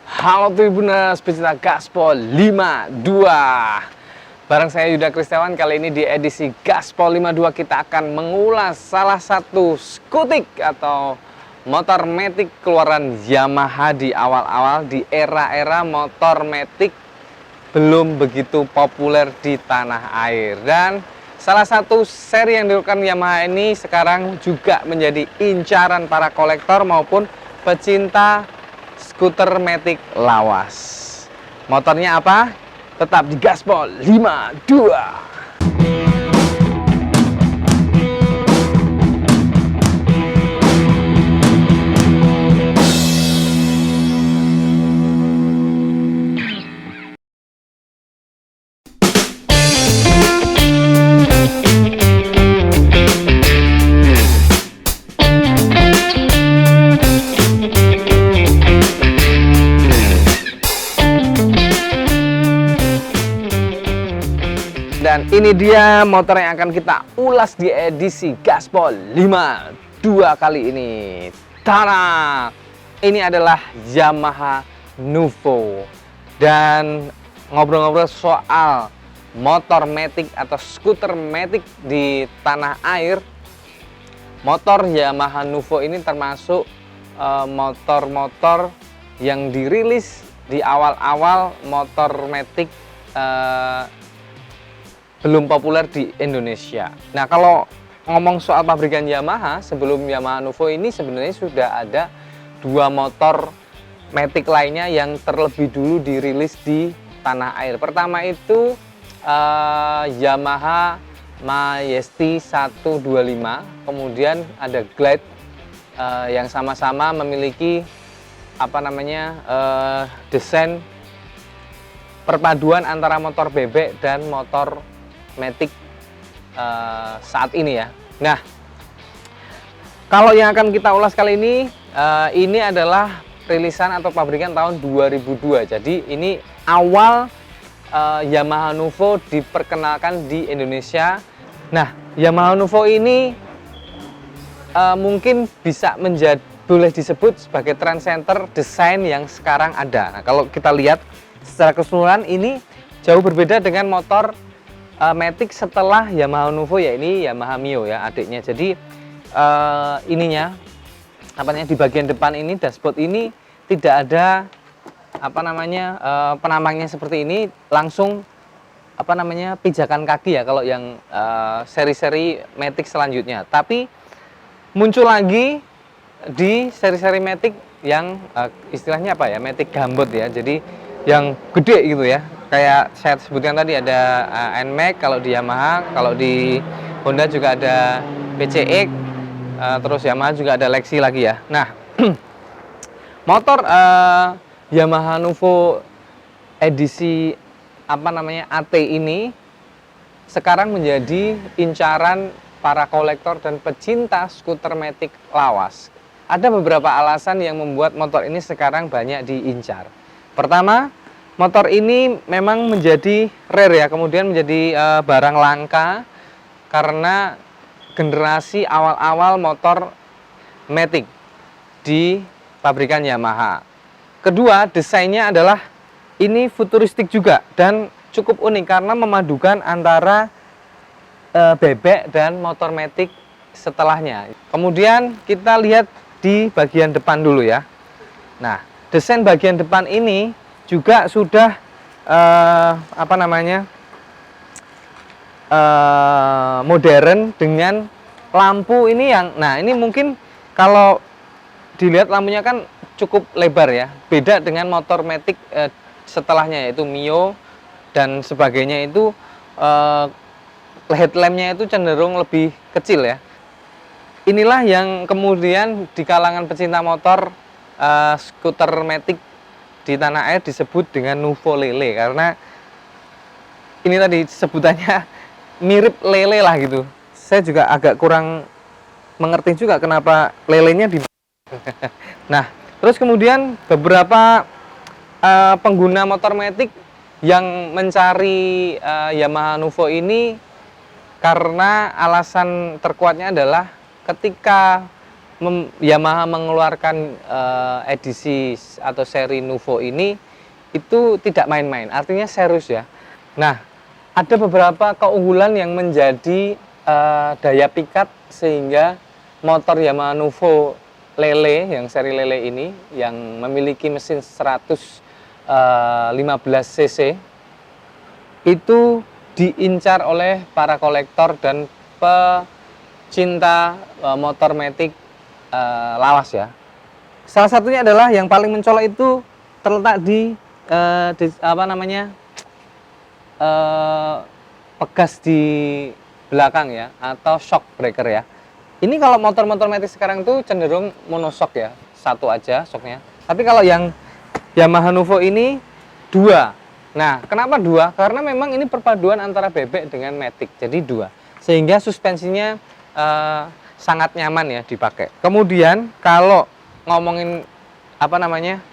Halo Tribuners, pecinta Gaspol 52. Bareng saya Yuda Kristiawan, kali ini di edisi Gaspol 52 kita akan mengulas salah satu skutik atau motor matic keluaran Yamaha di awal-awal di era-era motor matic belum begitu populer di tanah air. Dan salah satu seri yang dilakukan Yamaha ini sekarang juga menjadi incaran para kolektor maupun pecinta skuter matic lawas. Motornya apa? Tetap di Gaspol 52. Dan ini dia motor yang akan kita ulas di edisi Gaspol 52 kali ini. Tada! Ini adalah Yamaha Nuvo. Dan ngobrol-ngobrol soal motor matic atau skuter matic di tanah air, motor Yamaha Nuvo ini termasuk motor-motor yang dirilis di awal-awal motor matic belum populer di Indonesia. Nah, kalau ngomong soal pabrikan Yamaha, sebelum Yamaha Nuvo ini sebenarnya sudah ada dua motor matic lainnya yang terlebih dulu dirilis di tanah air. Pertama itu Yamaha Majesty 125, kemudian ada Glide yang sama-sama memiliki desain perpaduan antara motor bebek dan motor matic saat ini ya. Nah, kalau yang akan kita ulas kali ini adalah rilisan atau pabrikan tahun 2002. Jadi ini awal Yamaha Nuvo diperkenalkan di Indonesia. Nah, Yamaha Nuvo ini mungkin bisa boleh disebut sebagai trend center desain yang sekarang ada. Nah, kalau kita lihat secara keseluruhan ini jauh berbeda dengan motor matic setelah Yamaha Nuvo, ya ini Yamaha Mio ya adiknya. Jadi di bagian depan ini dashboard ini tidak ada penamangnya seperti ini, langsung pijakan kaki ya kalau yang seri-seri matic selanjutnya. Tapi muncul lagi di seri-seri matic yang istilahnya matic gambot ya. Jadi yang gede gitu ya. Kayak saya sebutkan tadi ada NMAX kalau di Yamaha, kalau di Honda juga ada PCX, terus Yamaha juga ada Lexi lagi ya. Nah, motor Yamaha Nuvo edisi AT ini sekarang menjadi incaran para kolektor dan pecinta skuter matic lawas. Ada beberapa alasan yang membuat motor ini sekarang banyak diincar. Pertama, motor ini memang menjadi rare ya, kemudian menjadi barang langka karena generasi awal-awal motor matic di pabrikan Yamaha. Kedua, desainnya adalah ini futuristik juga dan cukup unik karena memadukan antara bebek dan motor matic setelahnya. Kemudian kita lihat di bagian depan dulu ya. Nah, desain bagian depan ini juga sudah modern dengan lampu ini yang, nah ini mungkin kalau dilihat lampunya kan cukup lebar ya, beda dengan motor matic setelahnya yaitu Mio dan sebagainya, itu headlampnya itu cenderung lebih kecil ya. Inilah yang kemudian di kalangan pecinta motor skuter matic di tanah air disebut dengan Nuvo Lele, karena ini tadi sebutannya mirip lele lah gitu. Saya juga agak kurang mengerti juga kenapa lelenya di Nah, terus kemudian beberapa pengguna motor matic yang mencari Yamaha Nuvo ini karena alasan terkuatnya adalah ketika Yamaha mengeluarkan edisi atau seri Nuvo ini itu tidak main-main, artinya serius ya. Nah, ada beberapa keunggulan yang menjadi daya pikat sehingga motor Yamaha Nuvo Lele yang seri Lele ini yang memiliki mesin 115 cc itu diincar oleh para kolektor dan pecinta motor matic lawas ya. Salah satunya adalah yang paling mencolok itu terletak di apa namanya, pegas di belakang ya, atau shock breaker ya. Ini kalau motor-motor matic sekarang tuh cenderung monoshock ya, satu aja shocknya. Tapi kalau yang Yamaha Nuvo ini dua. Nah, kenapa dua? Karena memang ini perpaduan antara bebek dengan matic, jadi dua. Sehingga suspensinya sangat nyaman ya dipakai. Kemudian kalau ngomongin apa namanya,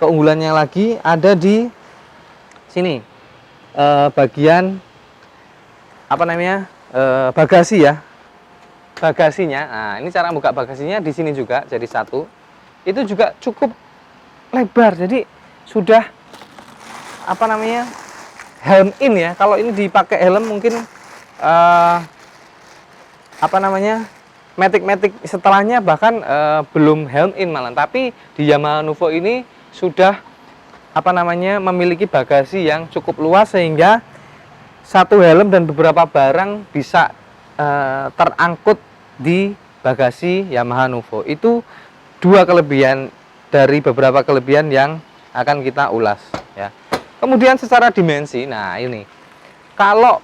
keunggulannya lagi ada di sini, bagian apa namanya, bagasi ya, bagasinya. Nah, ini cara buka bagasinya di sini juga, jadi satu. Itu juga cukup lebar, jadi sudah apa namanya, helm in ya. Kalau ini dipakai helm mungkin apa namanya, matic setelahnya bahkan belum helm in malah. Tapi di Yamaha Nuvo ini sudah apa namanya, memiliki bagasi yang cukup luas sehingga satu helm dan beberapa barang bisa terangkut di bagasi Yamaha Nuvo. Itu dua kelebihan dari beberapa kelebihan yang akan kita ulas ya. Kemudian secara dimensi, nah ini kalau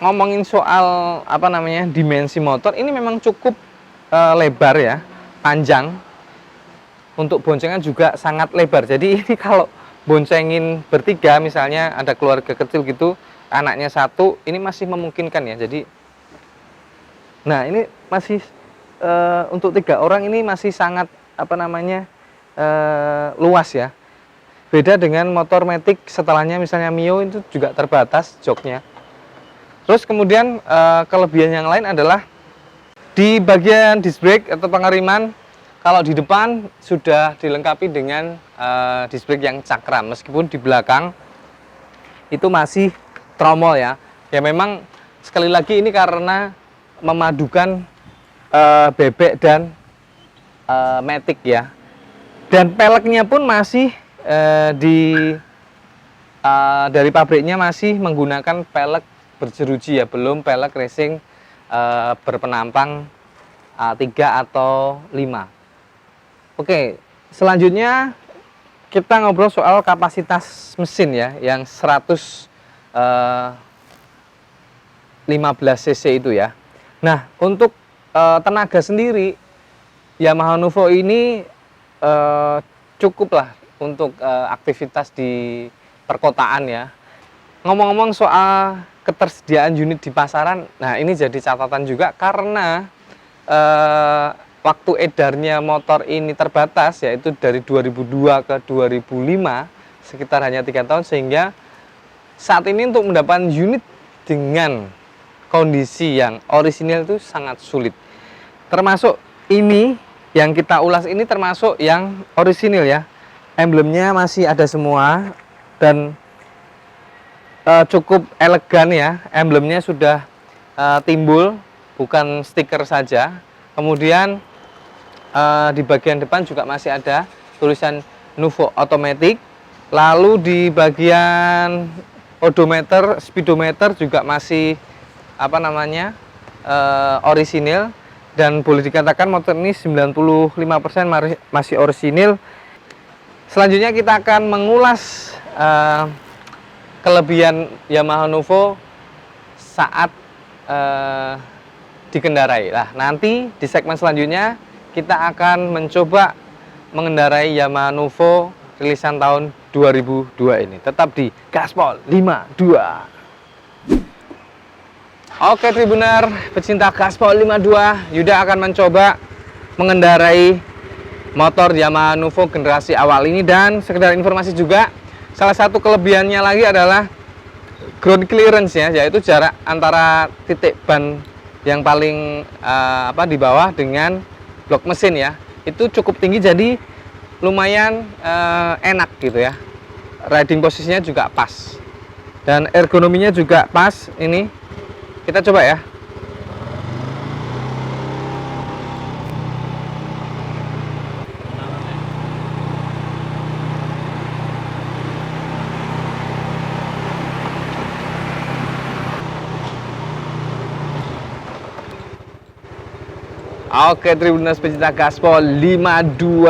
ngomongin soal apa namanya, dimensi motor, ini memang cukup lebar ya, panjang. Untuk boncengan juga sangat lebar. Jadi ini kalau boncengin bertiga, misalnya ada keluarga kecil gitu, anaknya satu, ini masih memungkinkan ya. Jadi, nah ini masih untuk 3 orang ini masih sangat apa namanya, luas ya. Beda dengan motor matic setelahnya, misalnya Mio itu juga terbatas joknya. Terus kemudian kelebihan yang lain adalah di bagian disc brake atau pengereman. Kalau di depan sudah dilengkapi dengan disc brake yang cakram, meskipun di belakang itu masih tromol ya. Ya memang sekali lagi ini karena memadukan bebek dan matic ya. Dan peleknya pun masih dari pabriknya masih menggunakan pelek berjeruji ya, belum pelek racing berpenampang 3 atau 5. Oke, selanjutnya kita ngobrol soal kapasitas mesin ya, yang 115 cc itu ya. Nah, untuk tenaga sendiri, Yamaha Nuvo ini cukup lah untuk aktivitas di perkotaan ya. Ngomong-ngomong soal ketersediaan unit di pasaran, nah ini jadi catatan juga karena waktu edarnya motor ini terbatas, yaitu dari 2002 ke 2005, sekitar hanya 3 tahun, sehingga saat ini untuk mendapatkan unit dengan kondisi yang orisinil itu sangat sulit. Termasuk ini yang kita ulas ini termasuk yang orisinil ya, emblemnya masih ada semua dan cukup elegan ya, emblemnya sudah timbul, bukan stiker saja. Kemudian di bagian depan juga masih ada tulisan Nuvo Automatic. Lalu di bagian odometer, speedometer juga masih apa namanya, orisinil, dan boleh dikatakan motor ini 95% masih orisinil. Selanjutnya kita akan mengulas kelebihan Yamaha Nuvo saat dikendarai. Nah, nanti di segmen selanjutnya kita akan mencoba mengendarai Yamaha Nuvo rilisan tahun 2002 ini. Tetap di Gaspol 52. Oke Tribuner, pecinta Gaspol 52, Yuda akan mencoba mengendarai motor Yamaha Nuvo generasi awal ini. Dan sekedar informasi juga, salah satu kelebihannya lagi adalah ground clearance ya, yaitu jarak antara titik ban yang paling di bawah dengan blok mesin ya, itu cukup tinggi, jadi lumayan enak gitu ya. Riding posisinya juga pas dan ergonominya juga pas. Ini kita coba ya. Oke, Tribuners pecinta gaspol 52.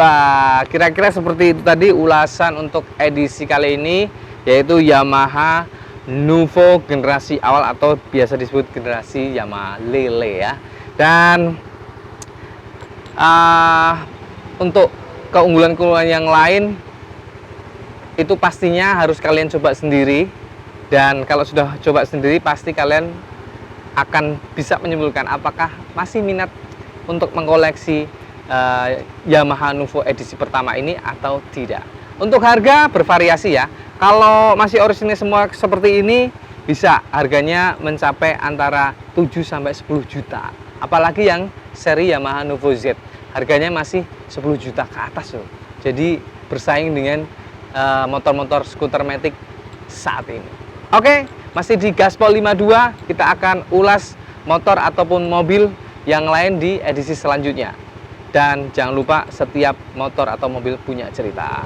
Kira-kira seperti itu tadi ulasan untuk edisi kali ini, yaitu Yamaha Nuvo generasi awal atau biasa disebut generasi Yamaha Lele ya. Dan untuk keunggulan-keunggulan yang lain itu pastinya harus kalian coba sendiri. Dan kalau sudah coba sendiri, pasti kalian akan bisa menyimpulkan apakah masih minat untuk mengkoleksi Yamaha Nuvo edisi pertama ini atau tidak. Untuk harga bervariasi ya. Kalau masih orisinil semua seperti ini, bisa harganya mencapai antara 7 sampai 10 juta. Apalagi yang seri Yamaha Nuvo Z, harganya masih 10 juta ke atas loh. Jadi bersaing dengan motor-motor skuter matic saat ini. Oke, masih di Gaspol 52, kita akan ulas motor ataupun mobil yang lain di edisi selanjutnya. Dan jangan lupa, setiap motor atau mobil punya cerita.